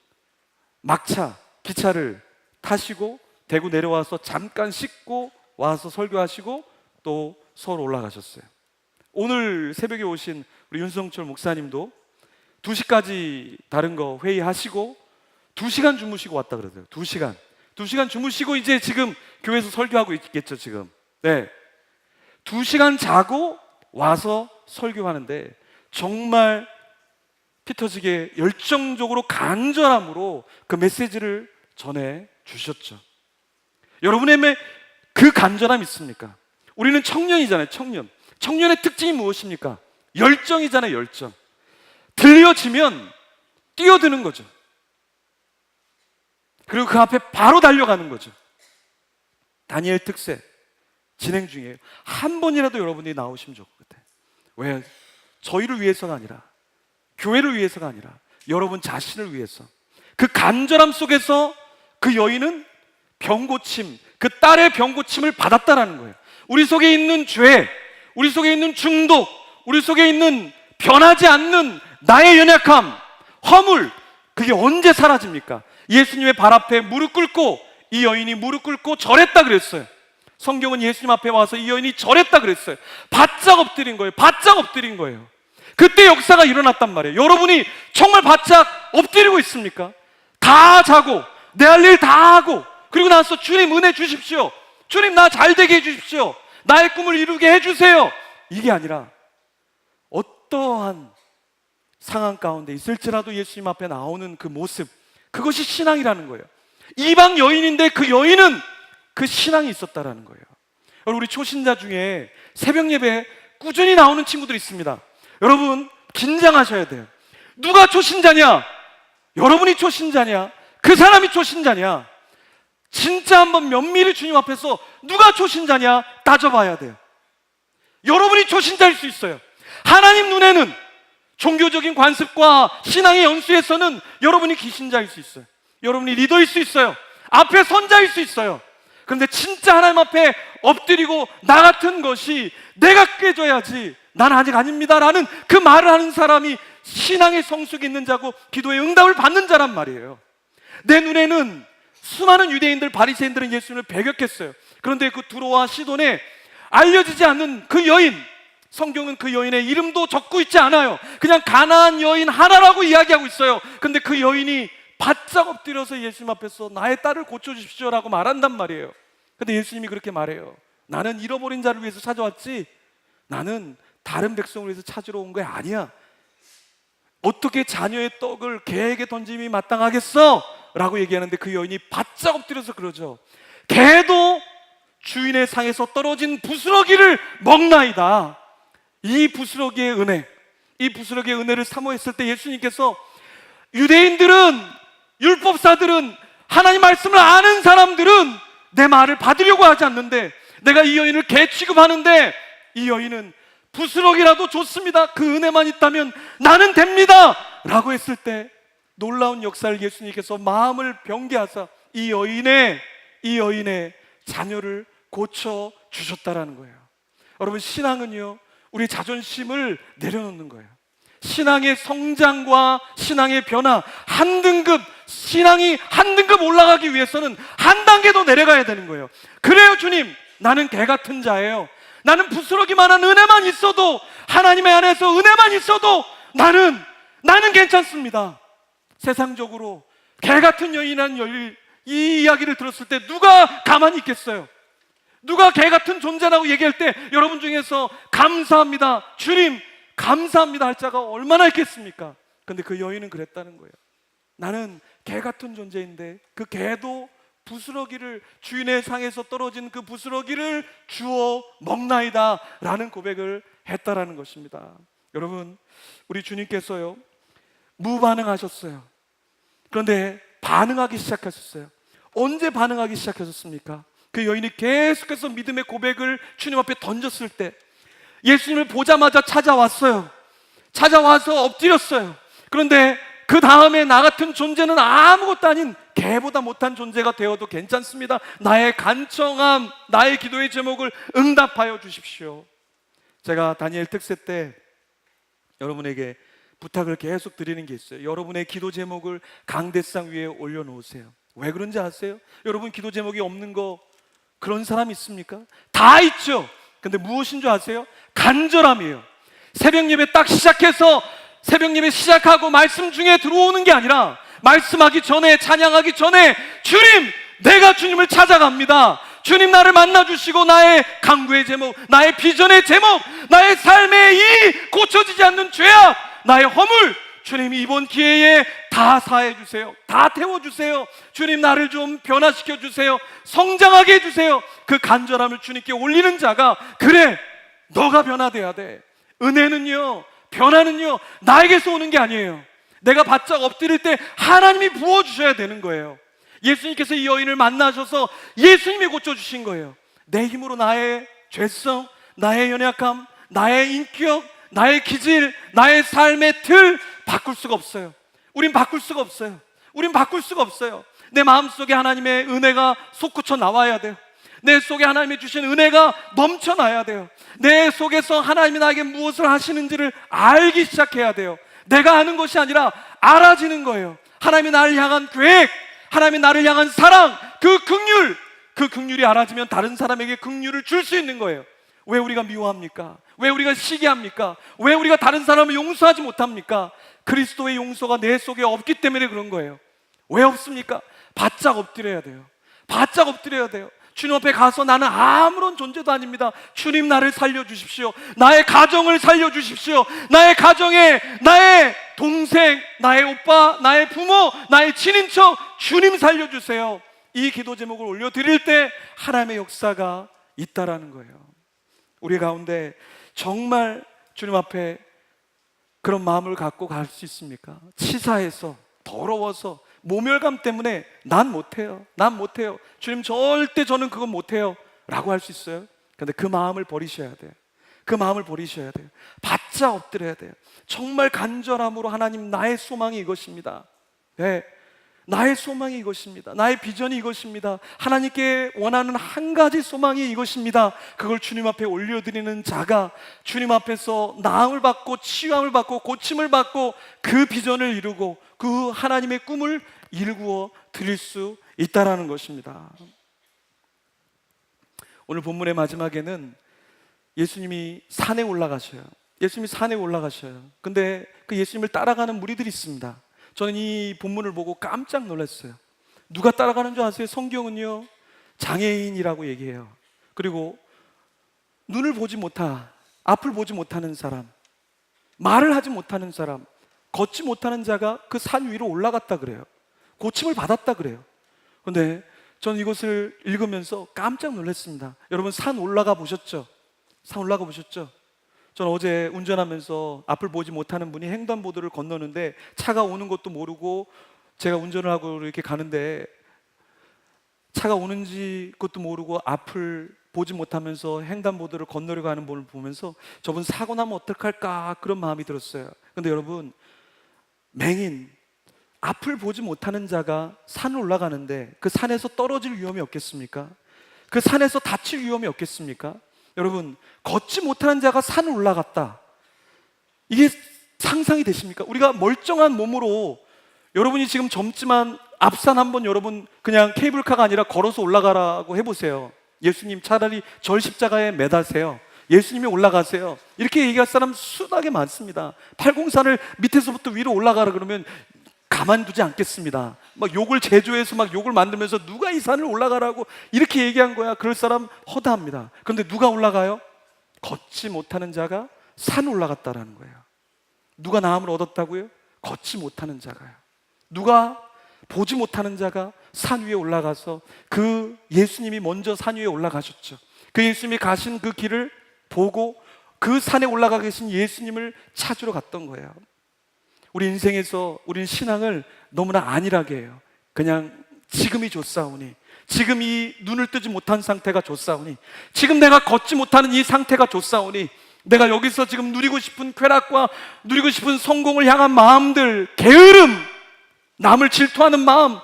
막차, 기차를 타시고 대구 내려와서 잠깐 씻고 와서 설교하시고 또 서울 올라가셨어요. 오늘 새벽에 오신 우리 윤성철 목사님도 2시까지 다른 거 회의하시고 2시간 주무시고 왔다 그러세요. 2시간 주무시고 이제 지금 교회에서 설교하고 있겠죠, 지금. 네. 2시간 자고 와서 설교하는데 정말 피터지게 열정적으로 간절함으로 그 메시지를 전해 주셨죠. 여러분의 그 간절함 있습니까? 우리는 청년이잖아요. 청년의 특징이 무엇입니까? 열정이잖아요. 열정. 들려지면 뛰어드는 거죠. 그리고 그 앞에 바로 달려가는 거죠. 다니엘 특세 진행 중이에요. 한 번이라도 여러분이 나오시면 좋을 것 같아요. 왜? 저희를 위해서가 아니라, 교회를 위해서가 아니라 여러분 자신을 위해서. 그 간절함 속에서 그 여인은 병고침, 그 딸의 병고침을 받았다라는 거예요. 우리 속에 있는 죄, 우리 속에 있는 중독, 우리 속에 있는 변하지 않는 나의 연약함, 허물, 그게 언제 사라집니까? 예수님의 발 앞에 무릎 꿇고, 이 여인이 무릎 꿇고 절했다 그랬어요. 성경은 예수님 앞에 와서 이 여인이 절했다 그랬어요. 바짝 엎드린 거예요. 바짝 엎드린 거예요. 그때 역사가 일어났단 말이에요. 여러분이 정말 바짝 엎드리고 있습니까? 다 자고 내 할 일 다 하고, 그리고 나서 주님 은혜 주십시오, 주님 나 잘 되게 해주십시오, 나의 꿈을 이루게 해주세요, 이게 아니라 어떠한 상황 가운데 있을지라도 예수님 앞에 나오는 그 모습, 그것이 신앙이라는 거예요. 이방 여인인데 그 여인은 그 신앙이 있었다라는 거예요. 우리 초신자 중에 새벽 예배에 꾸준히 나오는 친구들이 있습니다. 여러분 긴장하셔야 돼요. 누가 초신자냐? 여러분이 초신자냐? 그 사람이 초신자냐? 진짜 한번 면밀히 주님 앞에서 누가 초신자냐 따져봐야 돼요. 여러분이 초신자일 수 있어요. 하나님 눈에는, 종교적인 관습과 신앙의 연수에서는 여러분이 기신자일 수 있어요. 여러분이 리더일 수 있어요. 앞에 선자일 수 있어요. 그런데 진짜 하나님 앞에 엎드리고 나 같은 것이 내가 깨져야지, 난 아직 아닙니다 라는 그 말을 하는 사람이 신앙의 성숙이 있는 자고 기도의 응답을 받는 자란 말이에요. 내 눈에는 수많은 유대인들, 바리새인들은 예수님을 배격했어요. 그런데 그 두로와 시돈에 알려지지 않는 그 여인, 성경은 그 여인의 이름도 적고 있지 않아요. 그냥 가나안 여인 하나라고 이야기하고 있어요. 근데 그 여인이 바짝 엎드려서 예수님 앞에서 나의 딸을 고쳐주십시오 라고 말한단 말이에요. 근데 예수님이 그렇게 말해요. 나는 잃어버린 자를 위해서 찾아왔지, 나는 다른 백성을 위해서 찾으러 온 게 아니야. 어떻게 자녀의 떡을 개에게 던짐이 마땅하겠어? 라고 얘기하는데 그 여인이 바짝 엎드려서 그러죠. 개도 주인의 상에서 떨어진 부스러기를 먹나이다. 이 부스러기의 은혜, 이 부스러기의 은혜를 사모했을 때 예수님께서 유대인들은, 율법사들은, 하나님 말씀을 아는 사람들은 내 말을 받으려고 하지 않는데, 내가 이 여인을 개 취급하는데 이 여인은 부스러기라도 좋습니다, 그 은혜만 있다면 나는 됩니다 라고 했을 때 놀라운 역사를 예수님께서 마음을 병개하사 이 여인의 자녀를 고쳐 주셨다라는 거예요. 여러분, 신앙은요, 우리 자존심을 내려놓는 거예요. 신앙의 성장과 신앙의 변화, 신앙이 한 등급 올라가기 위해서는 한 단계 더 내려가야 되는 거예요. 그래요, 주님, 나는 개 같은 자예요. 나는 부스러기만한 은혜만 있어도, 하나님의 안에서 은혜만 있어도 나는 괜찮습니다. 세상적으로 개 같은 여인이라는 이 이야기를 들었을 때 누가 가만히 있겠어요? 누가 개 같은 존재라고 얘기할 때 여러분 중에서 감사합니다, 주님 감사합니다 할 자가 얼마나 있겠습니까? 근데 그 여인은 그랬다는 거예요. 나는 개 같은 존재인데 그 개도 부스러기를, 주인의 상에서 떨어진 그 부스러기를 주워 먹나이다 라는 고백을 했다라는 것입니다. 여러분, 우리 주님께서요, 무반응하셨어요. 그런데 반응하기 시작하셨어요. 언제 반응하기 시작하셨습니까? 그 여인이 계속해서 믿음의 고백을 주님 앞에 던졌을 때 예수님을 보자마자 찾아왔어요. 찾아와서 엎드렸어요. 그런데 그 다음에 나 같은 존재는 아무것도 아닌 개보다 못한 존재가 되어도 괜찮습니다, 나의 간청함, 나의 기도의 제목을 응답하여 주십시오. 제가 다니엘 특세 때 여러분에게 부탁을 계속 드리는 게 있어요. 여러분의 기도 제목을 강대상 위에 올려놓으세요. 왜 그런지 아세요? 여러분 기도 제목이 없는 거 그런 사람 있습니까? 다 있죠. 근데 무엇인 줄 아세요? 간절함이에요. 새벽 예배 딱 시작해서 새벽 예배 시작하고 말씀 중에 들어오는 게 아니라 말씀하기 전에, 찬양하기 전에 주님, 내가 주님을 찾아갑니다, 주님 나를 만나주시고 나의 간구의 제목, 나의 비전의 제목, 나의 삶의 이 고쳐지지 않는 죄악, 나의 허물, 주님 이번 기회에 다 사해 주세요. 다 태워 주세요. 주님 나를 좀 변화시켜 주세요. 성장하게 해 주세요. 그 간절함을 주님께 올리는 자가, 그래 너가 변화돼야 돼. 은혜는요, 변화는요 나에게서 오는 게 아니에요. 내가 바짝 엎드릴 때 하나님이 부어주셔야 되는 거예요. 예수님께서 이 여인을 만나셔서 예수님이 고쳐주신 거예요. 내 힘으로 나의 죄성, 나의 연약함, 나의 인격, 나의 기질, 나의 삶의 틀 바꿀 수가 없어요. 우린 바꿀 수가 없어요. 우린 바꿀 수가 없어요. 내 마음속에 하나님의 은혜가 솟구쳐 나와야 돼요. 내 속에 하나님이 주신 은혜가 넘쳐나야 돼요. 내 속에서 하나님이 나에게 무엇을 하시는지를 알기 시작해야 돼요. 내가 아는 것이 아니라 알아지는 거예요. 하나님이 나를 향한 계획, 하나님이 나를 향한 사랑, 그 긍휼이 알아지면 다른 사람에게 긍휼을 줄 수 있는 거예요. 왜 우리가 미워합니까? 왜 우리가 시기합니까? 왜 우리가 다른 사람을 용서하지 못합니까? 그리스도의 용서가 내 속에 없기 때문에 그런 거예요. 왜 없습니까? 바짝 엎드려야 돼요. 바짝 엎드려야 돼요. 주님 앞에 가서 나는 아무런 존재도 아닙니다. 주님 나를 살려주십시오. 나의 가정을 살려주십시오. 나의 가정에 나의 동생, 나의 오빠, 나의 부모, 나의 친인척 주님 살려주세요. 이 기도 제목을 올려드릴 때 하나님의 역사가 있다라는 거예요. 우리 가운데 정말 주님 앞에 그런 마음을 갖고 갈 수 있습니까? 치사해서, 더러워서, 모멸감 때문에 난 못해요, 난 못해요, 주님 절대 저는 그건 못해요 라고 할 수 있어요? 근데 그 마음을 버리셔야 돼요. 그 마음을 버리셔야 돼요. 바짝 엎드려야 돼요. 정말 간절함으로 하나님 나의 소망이 이것입니다. 네, 나의 소망이 이것입니다. 나의 비전이 이것입니다. 하나님께 원하는 한 가지 소망이 이것입니다. 그걸 주님 앞에 올려드리는 자가 주님 앞에서 나음을 받고 치유함을 받고 고침을 받고 그 비전을 이루고 그 하나님의 꿈을 일구어 드릴 수 있다라는 것입니다. 오늘 본문의 마지막에는 예수님이 산에 올라가셔요. 예수님이 산에 올라가셔요. 근데 그 예수님을 따라가는 무리들이 있습니다. 저는 이 본문을 보고 깜짝 놀랐어요. 누가 따라가는 줄 아세요? 성경은요, 장애인이라고 얘기해요. 그리고 눈을 보지 못한, 앞을 보지 못하는 사람, 말을 하지 못하는 사람, 걷지 못하는 자가 그 산 위로 올라갔다 그래요. 고침을 받았다 그래요. 그런데 저는 이것을 읽으면서 깜짝 놀랐습니다. 여러분 산 올라가 보셨죠? 산 올라가 보셨죠? 저는 어제 운전하면서 앞을 보지 못하는 분이 횡단보도를 건너는데 차가 오는 것도 모르고 제가 운전을 하고 이렇게 가는데 차가 오는지 그것도 모르고 앞을 보지 못하면서 횡단보도를 건너려고 하는 분을 보면서 저분 사고 나면 어떡할까 그런 마음이 들었어요. 근데 여러분, 맹인, 앞을 보지 못하는 자가 산을 올라가는데 그 산에서 떨어질 위험이 없겠습니까? 그 산에서 다칠 위험이 없겠습니까? 여러분, 걷지 못하는 자가 산을 올라갔다. 이게 상상이 되십니까? 우리가 멀쩡한 몸으로, 여러분이 지금 젊지만 앞산 한번 여러분 그냥 케이블카가 아니라 걸어서 올라가라고 해보세요. 예수님 차라리 절 십자가에 매다세요. 예수님이 올라가세요. 이렇게 얘기할 사람 수하게 많습니다. 팔공산을 밑에서부터 위로 올라가라 그러면 가만두지 않겠습니다. 막 욕을 제조해서 막 욕을 만들면서 누가 이 산을 올라가라고 이렇게 얘기한 거야. 그럴 사람 허다합니다. 그런데 누가 올라가요? 걷지 못하는 자가 산 올라갔다라는 거예요. 누가 나음을 얻었다고요? 걷지 못하는 자가요. 누가 보지 못하는 자가 산 위에 올라가서 그 예수님이 먼저 산 위에 올라가셨죠. 그 예수님이 가신 그 길을 보고 그 산에 올라가 계신 예수님을 찾으러 갔던 거예요. 우리 인생에서 우리는 신앙을 너무나 안일하게 해요. 그냥 지금이 좋사오니, 지금 이 눈을 뜨지 못한 상태가 좋사오니, 지금 내가 걷지 못하는 이 상태가 좋사오니, 내가 여기서 지금 누리고 싶은 쾌락과 누리고 싶은 성공을 향한 마음들, 게으름, 남을 질투하는 마음,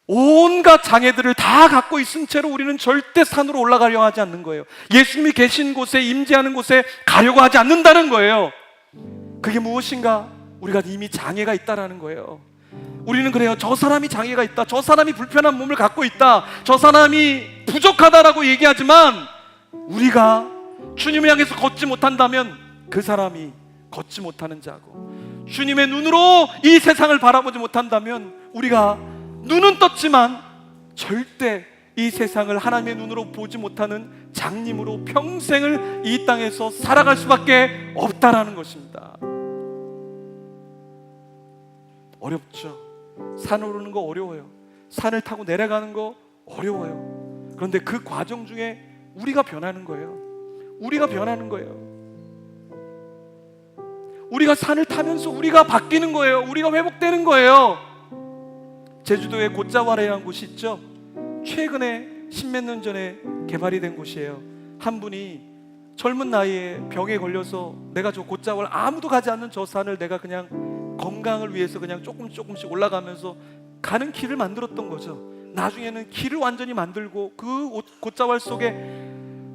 온갖 장애들을 다 갖고 있은 채로 우리는 절대 산으로 올라가려 하지 않는 거예요. 예수님이 계신 곳에, 임재하는 곳에 가려고 하지 않는다는 거예요. 그게 무엇인가? 우리가 이미 장애가 있다라는 거예요. 우리는 그래요. 저 사람이 장애가 있다, 저 사람이 불편한 몸을 갖고 있다, 저 사람이 부족하다라고 얘기하지만 우리가 주님을 향해서 걷지 못한다면 그 사람이 걷지 못하는 자고, 주님의 눈으로 이 세상을 바라보지 못한다면 우리가 눈은 떴지만 절대 이 세상을 하나님의 눈으로 보지 못하는 장님으로 평생을 이 땅에서 살아갈 수밖에 없다라는 것입니다. 어렵죠. 산 오르는 거 어려워요. 산을 타고 내려가는 거 어려워요. 그런데 그 과정 중에 우리가 변하는 거예요. 우리가 변하는 거예요. 우리가 산을 타면서 우리가 바뀌는 거예요. 우리가 회복되는 거예요. 제주도에 곶자왈이라는 곳이 있죠. 최근에 십몇 년 전에 개발이 된 곳이에요. 한 분이 젊은 나이에 병에 걸려서 내가 저 곶자왈 아무도 가지 않는 저 산을 내가 그냥 건강을 위해서 그냥 조금씩 올라가면서 가는 길을 만들었던 거죠. 나중에는 길을 완전히 만들고 그 곶자왈 속에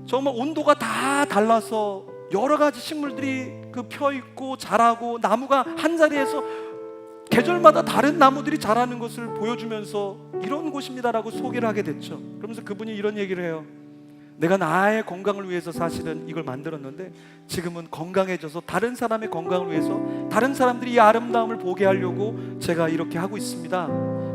정말 온도가 다 달라서 여러 가지 식물들이 펴 있고 자라고 나무가 한 자리에서 계절마다 다른 나무들이 자라는 것을 보여주면서 이런 곳입니다라고 소개를 하게 됐죠. 그러면서 그분이 이런 얘기를 해요. 내가 나의 건강을 위해서 사실은 이걸 만들었는데 지금은 건강해져서 다른 사람의 건강을 위해서 다른 사람들이 이 아름다움을 보게 하려고 제가 이렇게 하고 있습니다.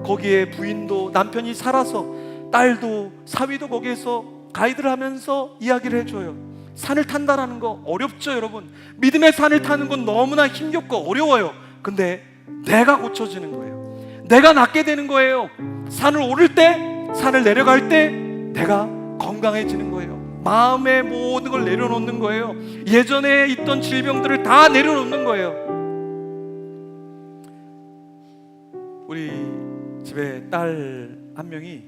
거기에 부인도 남편이 살아서 딸도 사위도 거기에서 가이드를 하면서 이야기를 해줘요. 산을 탄다라는 거 어렵죠, 여러분. 믿음의 산을 타는 건 너무나 힘겹고 어려워요. 근데 내가 고쳐지는 거예요. 내가 낫게 되는 거예요. 산을 오를 때, 산을 내려갈 때 내가 건강해지는 거예요. 마음의 모든 걸 내려놓는 거예요. 예전에 있던 질병들을 다 내려놓는 거예요. 우리 집에 딸 한 명이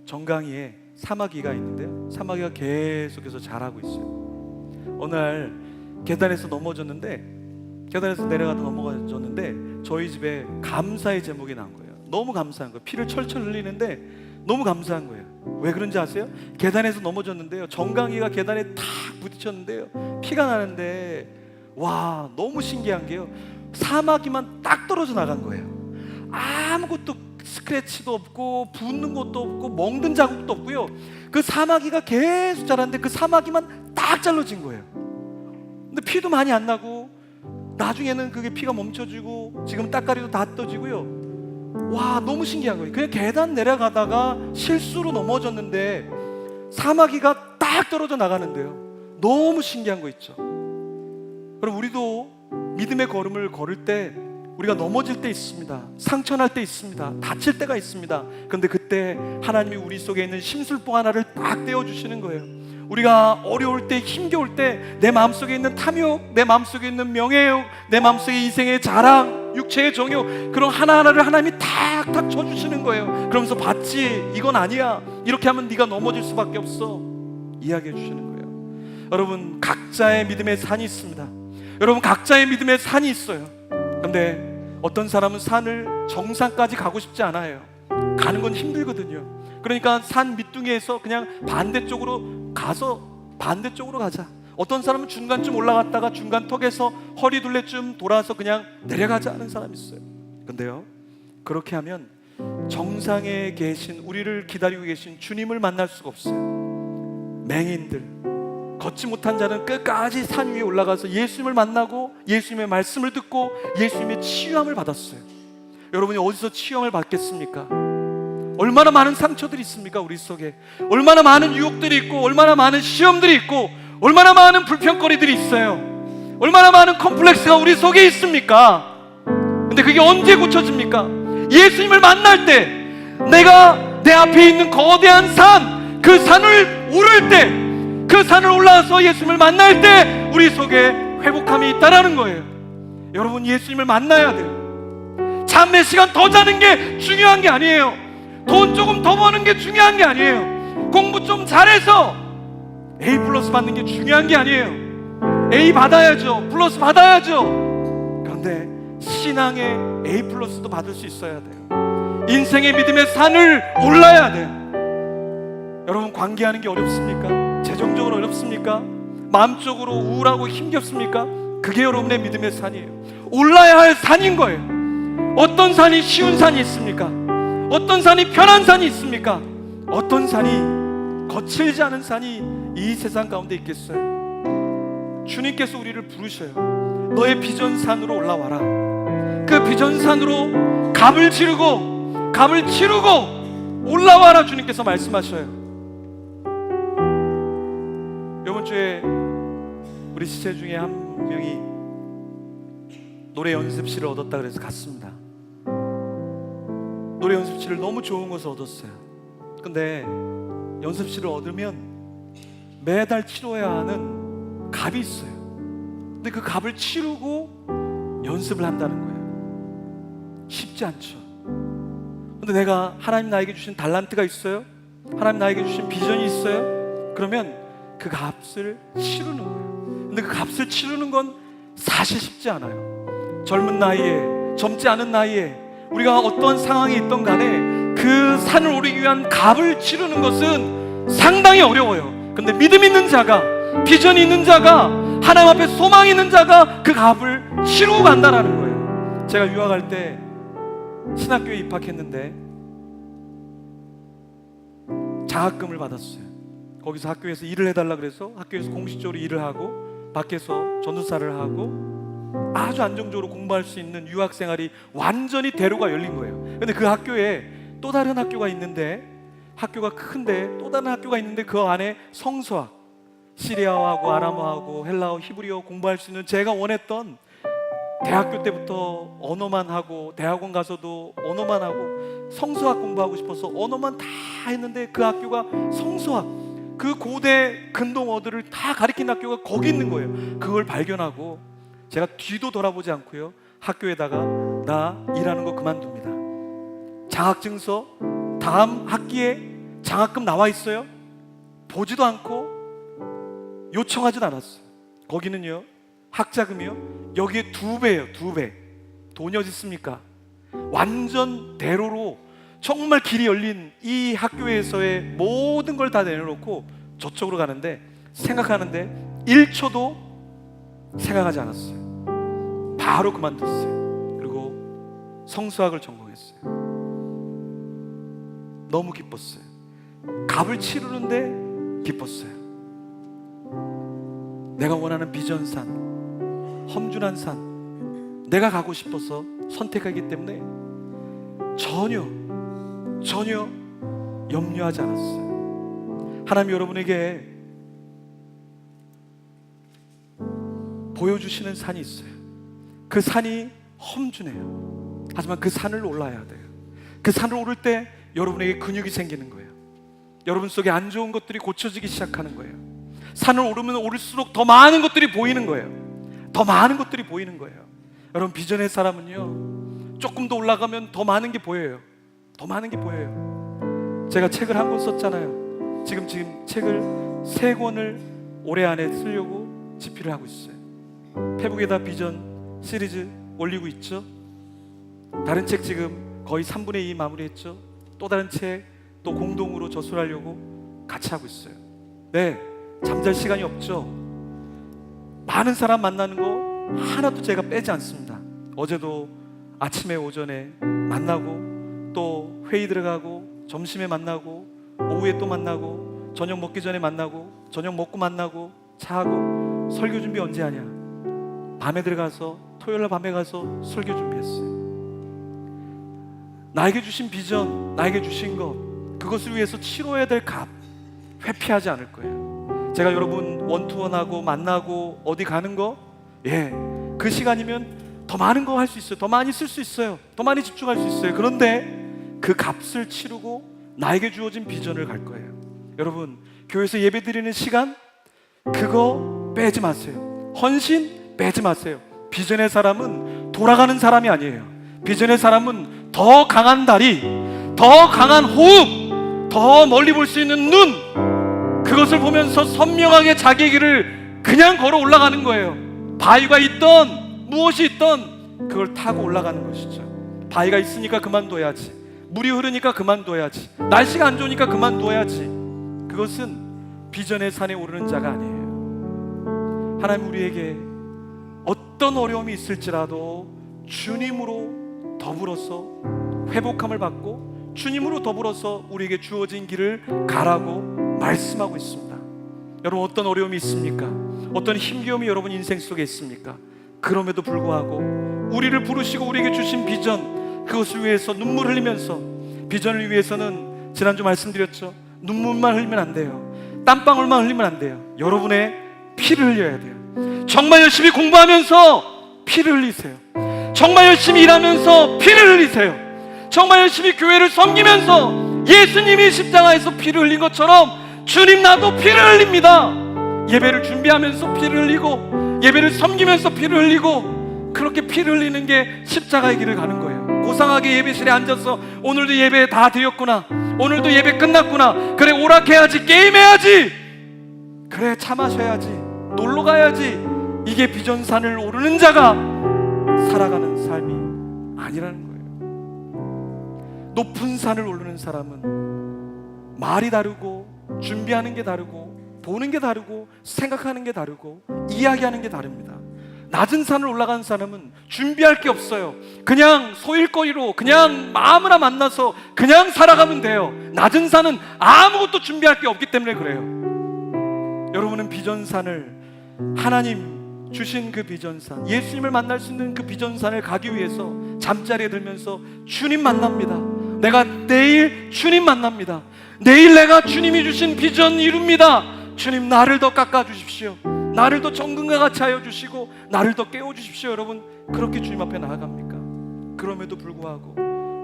정강이에 사마귀가 있는데요. 사마귀가 계속해서 자라고 있어요. 어느 날 계단에서 내려가다 넘어졌는데 저희 집에 감사의 제목이 나온 거예요. 너무 감사한 거예요. 피를 철철 흘리는데 너무 감사한 거예요. 왜 그런지 아세요? 계단에서 넘어졌는데요. 정강이가 계단에 탁 부딪혔는데요. 피가 나는데 와, 너무 신기한 게요. 사마귀만 딱 떨어져 나간 거예요. 아무것도 스크래치도 없고 붓는 것도 없고 멍든 자국도 없고요. 그 사마귀가 계속 자랐는데 그 사마귀만 딱 잘라진 거예요. 근데 피도 많이 안 나고 나중에는 그게 피가 멈춰지고 지금 따까리도 다 떠지고요. 와, 너무 신기한 거예요. 그냥 계단 내려가다가 실수로 넘어졌는데 사마귀가 딱 떨어져 나가는데요. 너무 신기한 거 있죠. 여러분, 우리도 믿음의 걸음을 걸을 때 우리가 넘어질 때 있습니다. 상처날 때 있습니다. 다칠 때가 있습니다. 그런데 그때 하나님이 우리 속에 있는 심술봉 하나를 딱 떼어주시는 거예요. 우리가 어려울 때, 힘겨울 때 내 마음속에 있는 탐욕, 내 마음속에 있는 명예욕, 내 마음속에 인생의 자랑, 육체의 정욕, 그런 하나하나를 하나님이 탁탁 쳐주시는 거예요. 그러면서 봤지? 이건 아니야. 이렇게 하면 네가 넘어질 수밖에 없어. 이야기해 주시는 거예요. 여러분, 각자의 믿음의 산이 있습니다. 여러분, 각자의 믿음의 산이 있어요. 그런데 어떤 사람은 산을 정상까지 가고 싶지 않아요. 가는 건 힘들거든요. 그러니까 산 밑둥이에서 그냥 반대쪽으로 가자. 어떤 사람은 중간쯤 올라갔다가 중간 턱에서 허리 둘레쯤 돌아서 그냥 내려가자 하는 사람이 있어요. 근데요, 그렇게 하면 정상에 계신, 우리를 기다리고 계신 주님을 만날 수가 없어요. 맹인들, 걷지 못한 자는 끝까지 산 위에 올라가서 예수님을 만나고 예수님의 말씀을 듣고 예수님의 치유함을 받았어요. 여러분이 어디서 치유함을 받겠습니까? 얼마나 많은 상처들이 있습니까? 우리 속에 얼마나 많은 유혹들이 있고 얼마나 많은 시험들이 있고 얼마나 많은 불평거리들이 있어요. 얼마나 많은 컴플렉스가 우리 속에 있습니까? 근데 그게 언제 고쳐집니까? 예수님을 만날 때, 내가 내 앞에 있는 거대한 산, 그 산을 오를 때, 그 산을 올라와서 예수님을 만날 때 우리 속에 회복함이 있다라는 거예요. 여러분, 예수님을 만나야 돼요. 잠 몇 시간 더 자는 게 중요한 게 아니에요. 돈 조금 더 버는 게 중요한 게 아니에요. 공부 좀 잘해서 A 플러스 받는 게 중요한 게 아니에요. A 받아야죠. 플러스 받아야죠. 그런데 신앙의 A 플러스도 받을 수 있어야 돼요. 인생의 믿음의 산을 올라야 돼요. 여러분, 관계하는 게 어렵습니까? 재정적으로 어렵습니까? 마음적으로 우울하고 힘겹습니까? 그게 여러분의 믿음의 산이에요. 올라야 할 산인 거예요. 어떤 산이 쉬운 산이 있습니까? 어떤 산이 편한 산이 있습니까? 어떤 산이 거칠지 않은 산이 이 세상 가운데 있겠어요? 주님께서 우리를 부르셔요. 너의 비전산으로 올라와라. 그 비전산으로 값을 치르고 올라와라. 주님께서 말씀하셔요. 이번 주에 우리 지체 중에 한 명이 노래 연습실을 얻었다 그래서 갔습니다. 노래 연습실을 너무 좋은 곳을 얻었어요. 근데 연습실을 얻으면 매달 치러야 하는 값이 있어요. 근데 그 값을 치르고 연습을 한다는 거예요. 쉽지 않죠. 근데 내가 하나님 나에게 주신 달란트가 있어요? 하나님 나에게 주신 비전이 있어요? 그러면 그 값을 치르는 거예요. 근데 그 값을 치르는 건 사실 쉽지 않아요. 젊은 나이에, 젊지 않은 나이에 우리가 어떤 상황에 있던 간에 그 산을 오르기 위한 값을 치르는 것은 상당히 어려워요. 근데 믿음 있는 자가, 비전이 있는 자가, 하나님 앞에 소망이 있는 자가 그 값을 치르고 간다는 거예요. 제가 유학할 때 신학교에 입학했는데 장학금을 받았어요. 거기서 학교에서 일을 해달라 그래서 학교에서 공식적으로 일을 하고 밖에서 전도사를 하고 아주 안정적으로 공부할 수 있는 유학생활이 완전히 대로가 열린 거예요. 근데 그 학교에 또 다른 학교가 있는데, 학교가 큰데 또 다른 학교가 있는데 그 안에 성서학, 시리아어하고 아람어하고 헬라어, 히브리어 공부할 수 있는 제가 원했던, 대학교 때부터 언어만 하고 대학원 가서도 언어만 하고 성서학 공부하고 싶어서 언어만 다 했는데 그 학교가 성서학, 그 고대 근동어들을 다 가리킨 학교가 거기 있는 거예요. 그걸 발견하고 제가 뒤도 돌아보지 않고요, 학교에다가 나 일하는 거 그만둡니다. 장학증서 다음 학기에 장학금 나와 있어요? 보지도 않고 요청하지도 않았어요. 거기는요 학자금이요 여기에 2배예요. 2배. 돈이 어디 있습니까? 완전 대로로 정말 길이 열린 이 학교에서의 모든 걸 다 내려놓고 저쪽으로 가는데, 생각하는데 1초도 생각하지 않았어요. 바로 그만뒀어요. 그리고 성수학을 전공했어요. 너무 기뻤어요. 값을 치르는데 기뻤어요. 내가 원하는 비전산, 험준한 산, 내가 가고 싶어서 선택하기 때문에 전혀 염려하지 않았어요. 하나님 여러분에게 보여주시는 산이 있어요. 그 산이 험준해요. 하지만 그 산을 올라야 돼요. 그 산을 오를 때 여러분에게 근육이 생기는 거예요. 여러분 속에 안 좋은 것들이 고쳐지기 시작하는 거예요. 산을 오르면 오를수록 더 많은 것들이 보이는 거예요. 더 많은 것들이 보이는 거예요. 여러분, 비전의 사람은요 조금 더 올라가면 더 많은 게 보여요. 더 많은 게 보여요. 제가 책을 한 권 썼잖아요. 지금 책을 3권을 올해 안에 쓰려고 집필을 하고 있어요. 페북에다 비전 시리즈 올리고 있죠. 다른 책 지금 거의 3분의 2 마무리했죠. 또 다른 책 또 공동으로 저술하려고 같이 하고 있어요. 네, 잠잘 시간이 없죠. 많은 사람 만나는 거 하나도 제가 빼지 않습니다. 어제도 아침에 오전에 만나고 또 회의 들어가고 점심에 만나고 오후에 또 만나고 저녁 먹기 전에 만나고 저녁 먹고 만나고 차하고 설교 준비 언제 하냐. 밤에 들어가서 토요일날 밤에 가서 설교 준비했어요. 나에게 주신 비전, 나에게 주신 것, 그것을 위해서 치러야 될 값 회피하지 않을 거예요. 제가 여러분 원투원하고 만나고 어디 가는 거, 그 시간이면 더 많은 거 할 수 있어요. 더 많이 쓸 수 있어요. 더 많이 집중할 수 있어요. 그런데 그 값을 치르고 나에게 주어진 비전을 갈 거예요. 여러분, 교회에서 예배 드리는 시간, 그거 빼지 마세요. 헌신 빼지 마세요. 비전의 사람은 돌아가는 사람이 아니에요. 비전의 사람은 더 강한 다리, 더 강한 호흡, 더 멀리 볼 수 있는 눈, 그것을 보면서 선명하게 자기의 길을 그냥 걸어 올라가는 거예요. 바위가 있던 무엇이 있던 그걸 타고 올라가는 것이죠. 바위가 있으니까 그만둬야지, 물이 흐르니까 그만둬야지, 날씨가 안 좋으니까 그만둬야지. 그것은 비전의 산에 오르는 자가 아니에요. 하나님 우리에게 어떤 어려움이 있을지라도 주님으로 더불어서 회복함을 받고 주님으로 더불어서 우리에게 주어진 길을 가라고 말씀하고 있습니다. 여러분, 어떤 어려움이 있습니까? 어떤 힘겨움이 여러분 인생 속에 있습니까? 그럼에도 불구하고 우리를 부르시고 우리에게 주신 비전, 그것을 위해서 눈물 흘리면서, 비전을 위해서는 지난주 말씀드렸죠, 눈물만 흘리면 안 돼요. 땀방울만 흘리면 안 돼요. 여러분의 피를 흘려야 돼요. 정말 열심히 공부하면서 피를 흘리세요. 정말 열심히 일하면서 피를 흘리세요. 정말 열심히 교회를 섬기면서 예수님이 십자가에서 피를 흘린 것처럼 주님 나도 피를 흘립니다. 예배를 준비하면서 피를 흘리고 예배를 섬기면서 피를 흘리고 그렇게 피를 흘리는 게 십자가의 길을 가는 거예요. 고상하게 예배실에 앉아서 오늘도 예배 다 드렸구나, 오늘도 예배 끝났구나, 그래 오락해야지, 게임해야지, 그래 차 마셔야지, 놀러 가야지, 이게 비전산을 오르는 자가 살아가는 삶이 아니라는 거예요. 높은 산을 오르는 사람은 말이 다르고 준비하는 게 다르고 보는 게 다르고 생각하는 게 다르고 이야기하는 게 다릅니다. 낮은 산을 올라가는 사람은 준비할 게 없어요. 그냥 소일거리로 그냥 아무나 만나서 그냥 살아가면 돼요. 낮은 산은 아무것도 준비할 게 없기 때문에 그래요. 여러분은 비전산을, 하나님 주신 그 비전산, 예수님을 만날 수 있는 그 비전산을 가기 위해서 잠자리에 들면서 주님 만납니다. 내가 내일 주님 만납니다. 내일 내가 주님이 주신 비전 이룹니다. 주님 나를 더 깎아주십시오. 나를 더 정금과 같이 하여 주시고 나를 더 깨워주십시오. 여러분 그렇게 주님 앞에 나아갑니까? 그럼에도 불구하고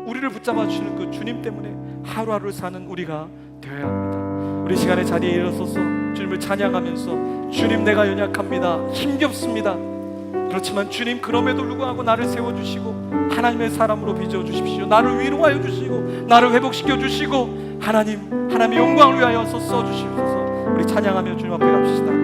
우리를 붙잡아 주시는 그 주님 때문에 하루하루를 사는 우리가 되어야 합니다. 우리 시간에 자리에 일어서서 주님을 찬양하면서 주님 내가 연약합니다, 힘겹습니다. 그렇지만 주님 그럼에도 불구하고 나를 세워주시고 하나님의 사람으로 빚어주십시오. 나를 위로하여 주시고 나를 회복시켜 주시고 하나님의 영광을 위하여 써주시옵소서. 우리 찬양하며 주님 앞에 갑시다.